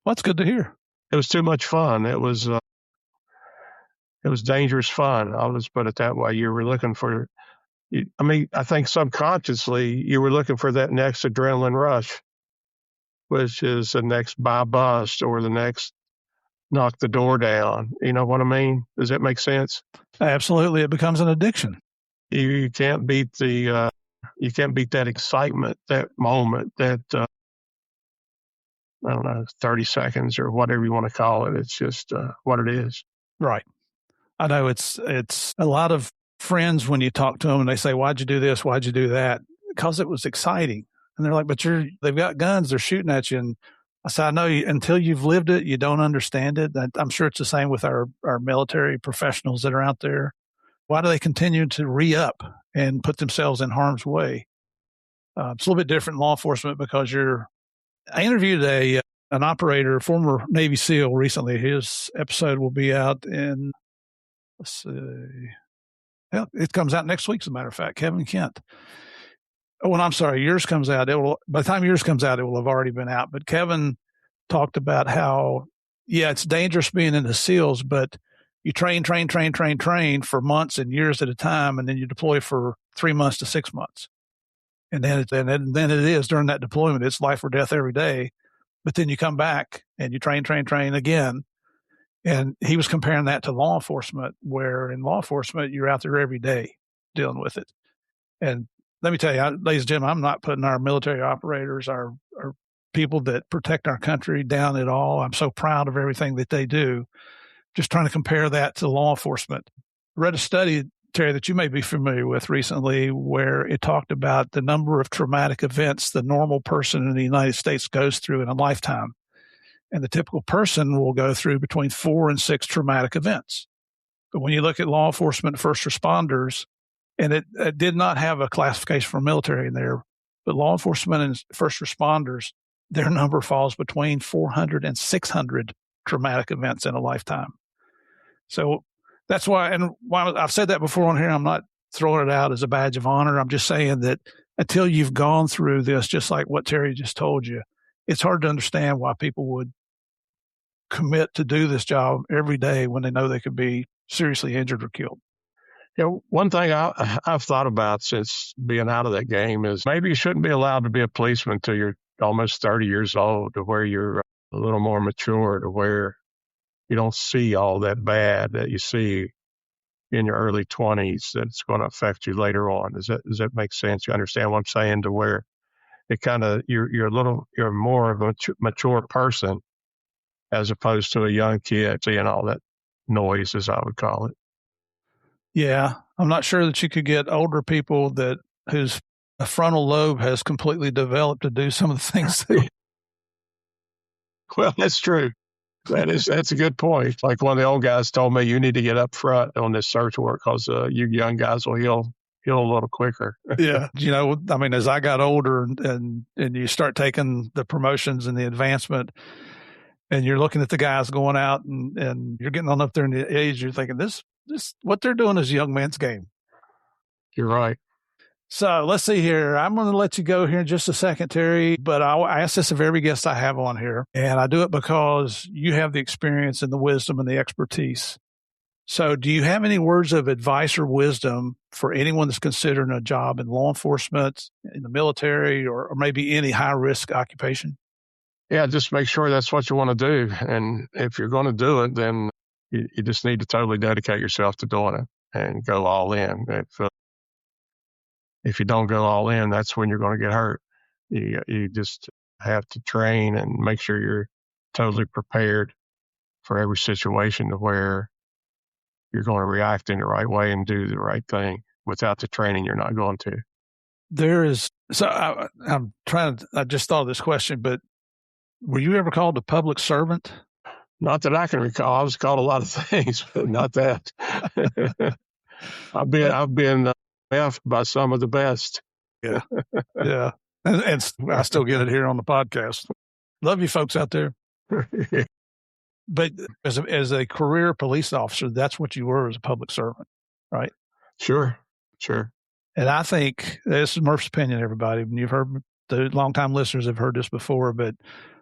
Speaker 2: Well, that's good to hear.
Speaker 1: It was too much fun. It was dangerous fun. I'll just put it that way. You were looking for, I think subconsciously you were looking for that next adrenaline rush, which is the next buy bust or the next knock the door down. You know what I mean? Does that make sense?
Speaker 2: Absolutely. It becomes an addiction.
Speaker 1: You can't beat that excitement, that moment, that, I don't know, 30 seconds or whatever you want to call it. It's just what it is.
Speaker 2: Right. I know it's a lot of friends when you talk to them and they say, why'd you do this? Why'd you do that? Because it was exciting. And they're like, but they've got guns. They're shooting at you. And I said, I know until you've lived it, you don't understand it. I'm sure it's the same with our military professionals that are out there. Why do they continue to re-up and put themselves in harm's way? It's a little bit different in law enforcement because I interviewed an operator, former Navy SEAL recently. His episode will be out in, let's see, yeah, it comes out next week, as a matter of fact, Kevin Kent. Oh, and I'm sorry, yours comes out. By the time yours comes out, it will have already been out. But Kevin talked about how, yeah, it's dangerous being in the SEALs, but you train for months and years at a time, and then you deploy for 3 months to 6 months. And then it is during that deployment, it's life or death every day. But then you come back and you train again. And he was comparing that to law enforcement, where in law enforcement, you're out there every day dealing with it. And let me tell you, ladies and gentlemen, I'm not putting our military operators, our people that protect our country down at all. I'm so proud of everything that they do. Just trying to compare that to law enforcement. I read a study, Terry, that you may be familiar with recently, where it talked about the number of traumatic events the normal person in the United States goes through in a lifetime. And the typical person will go through between 4 and 6 traumatic events. But when you look at law enforcement, first responders, and it did not have a classification for military in there, but law enforcement and first responders, their number falls between 400 and 600 traumatic events in a lifetime. So that's why, and while I've said that before on here, I'm not throwing it out as a badge of honor. I'm just saying that until you've gone through this, just like what Terry just told you, it's hard to understand why people would commit to do this job every day when they know they could be seriously injured or killed.
Speaker 1: One thing I've thought about since being out of that game is maybe you shouldn't be allowed to be a policeman until you're almost 30 years old, to where you're a little more mature, to where you don't see all that bad that you see in your early 20s that's going to affect you later on. Does that make sense? You understand what I'm saying? To where it kind of, you're more of a mature person as opposed to a young kid seeing all that noise, as I would call it.
Speaker 2: Yeah, I'm not sure that you could get older people whose frontal lobe has completely developed to do some of the things.
Speaker 1: Well, that's true. That's a good point. Like one of the old guys told me, you need to get up front on this search work because you young guys will heal a little quicker.
Speaker 2: Yeah. I mean, as I got older and you start taking the promotions and the advancement, and you're looking at the guys going out and you're getting on up there in the age, you're thinking this what they're doing is a young man's game.
Speaker 1: You're right.
Speaker 2: So let's see here. I'm going to let you go here in just a second, Terry, but I ask this of every guest I have on here, and I do it because you have the experience and the wisdom and the expertise. So do you have any words of advice or wisdom for anyone that's considering a job in law enforcement, in the military, or maybe any high-risk occupation?
Speaker 1: Yeah, just make sure that's what you want to do. And if you're going to do it, then you just need to totally dedicate yourself to doing it and go all in. If you don't go all in, that's when you're going to get hurt. You just have to train and make sure you're totally prepared for every situation to where you're going to react in the right way and do the right thing. Without the training, you're not going to.
Speaker 2: I just thought of this question, but were you ever called a public servant?
Speaker 1: Not that I can recall. I was called a lot of things, but not that. I've been left by some of the best.
Speaker 2: Yeah. Yeah. And I still get it here on the podcast. Love you folks out there. But as a career police officer, that's what you were as a public servant, right?
Speaker 1: Sure.
Speaker 2: And I think this is Murph's opinion, everybody. And you've heard, the longtime listeners have heard this before, but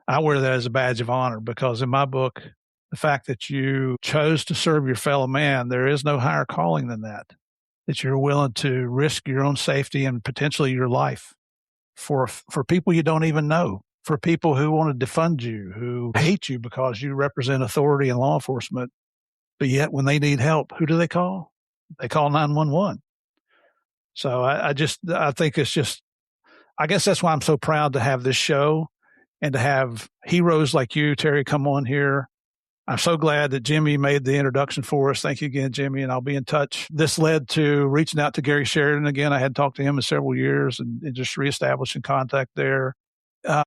Speaker 2: I wear that as a badge of honor because in my book, the fact that you chose to serve your fellow man, there is no higher calling than that you're willing to risk your own safety and potentially your life for people you don't even know, for people who want to defund you, who hate you because you represent authority in law enforcement. But yet when they need help, who do they call? They call 911. So I think it's just, I guess that's why I'm so proud to have this show and to have heroes like you, Terry, come on here. I'm so glad that Jimmy made the introduction for us. Thank you again, Jimmy, and I'll be in touch. This led to reaching out to Gary Sheridan again. I hadn't talked to him in several years and just reestablishing contact there. So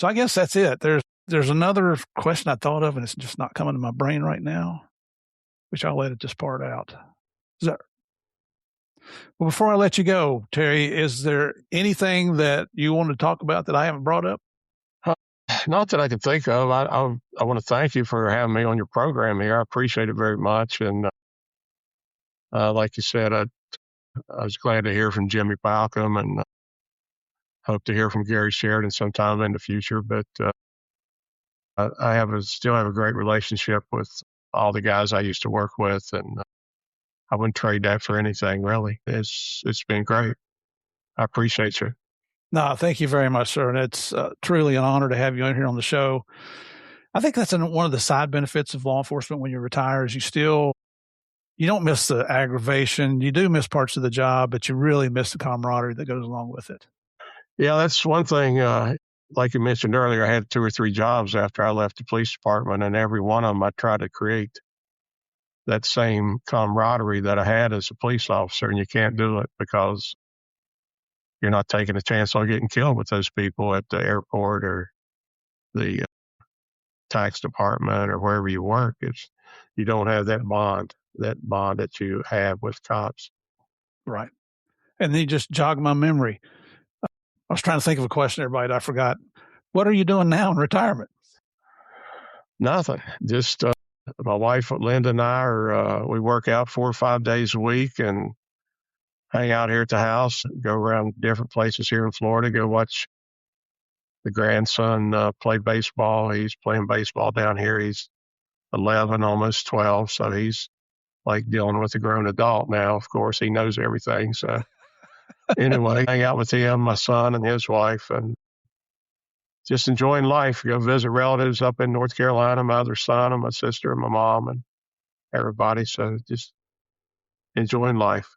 Speaker 2: I guess that's it. There's another question I thought of, and it's just not coming to my brain right now, which I'll let it just part out. Well, before I let you go, Terry, is there anything that you want to talk about that I haven't brought up?
Speaker 1: Not that I can think of. I want to thank you for having me on your program here. I appreciate it very much. And like you said, I was glad to hear from Jimmy Balcom and hope to hear from Gary Sheridan sometime in the future. But I still have a great relationship with all the guys I used to work with, and I wouldn't trade that for anything, really. It's been great. I appreciate you.
Speaker 2: No, thank you very much, sir. And it's truly an honor to have you in here on the show. I think that's one of the side benefits of law enforcement when you retire is you still you don't miss the aggravation. You do miss parts of the job, but you really miss the camaraderie that goes along with it.
Speaker 1: Yeah, that's one thing. Like you mentioned earlier, I had 2 or 3 jobs after I left the police department, and every one of them I tried to create that same camaraderie that I had as a police officer, and you can't do it because you're not taking a chance on getting killed with those people at the airport or the tax department or wherever you work. You don't have that bond that you have with cops.
Speaker 2: Right. And then you just jogged my memory. I was trying to think of a question, everybody. I forgot. What are you doing now in retirement?
Speaker 1: Nothing. Just my wife Linda and I we work out 4 or 5 days a week and hang out here at the house, go around different places here in Florida, go watch the grandson play baseball. He's playing baseball down here. He's 11, almost 12, so he's like dealing with a grown adult now. Of course, he knows everything. So anyway, hang out with him, my son and his wife, and just enjoying life. Go visit relatives up in North Carolina, my other son and my sister and my mom and everybody. So just enjoying life.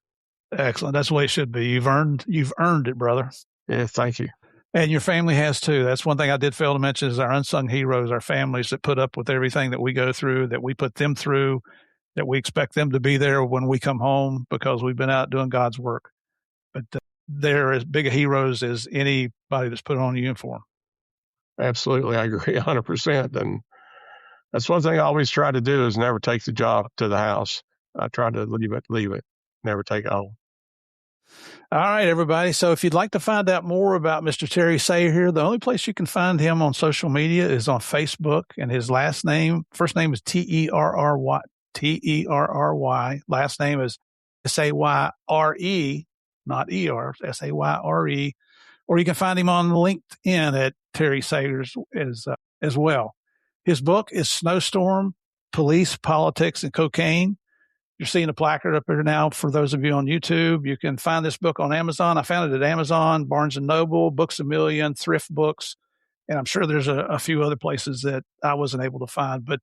Speaker 2: Excellent. That's the way it should be. You've earned it, brother.
Speaker 1: Yeah, thank you.
Speaker 2: And your family has too. That's one thing I did fail to mention is our unsung heroes, our families that put up with everything that we go through, that we put them through, that we expect them to be there when we come home because we've been out doing God's work. But they're as big a heroes as anybody that's put on a uniform.
Speaker 1: Absolutely. I agree 100%. And that's one thing I always try to do is never take the job to the house. I try to leave it, never take it home.
Speaker 2: All right, everybody. So if you'd like to find out more about Mr. Terry Sayer here, the only place you can find him on social media is on Facebook, and his first name is Terry, last name is Sayre, not ER, Sayre, or you can find him on LinkedIn at Terry Sayers as well. His book is Snowstorm, Police, Politics, and Cocaine. You're seeing a placard up here now for those of you on YouTube. You can find this book on Amazon. I found it at Amazon, Barnes & Noble, Books A Million, Thrift Books, and I'm sure there's a few other places that I wasn't able to find. But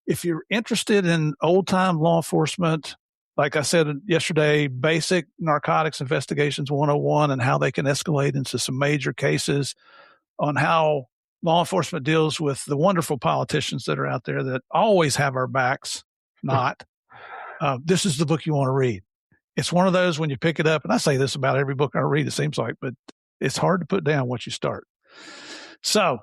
Speaker 2: if you're interested in old-time law enforcement, like I said yesterday, basic narcotics investigations 101 and how they can escalate into some major cases, on how law enforcement deals with the wonderful politicians that are out there that always have our backs, this is the book you want to read. It's one of those when you pick it up, and I say this about every book I read, it seems like, but it's hard to put down once you start. So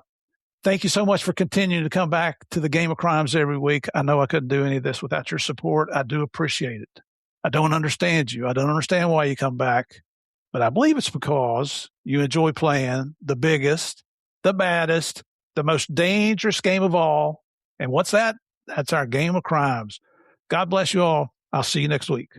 Speaker 2: thank you so much for continuing to come back to the Game of Crimes every week. I know I couldn't do any of this without your support. I do appreciate it. I don't understand you. I don't understand why you come back, but I believe it's because you enjoy playing the biggest, the baddest, the most dangerous game of all. And what's that? That's our Game of Crimes. God bless you all. I'll see you next week.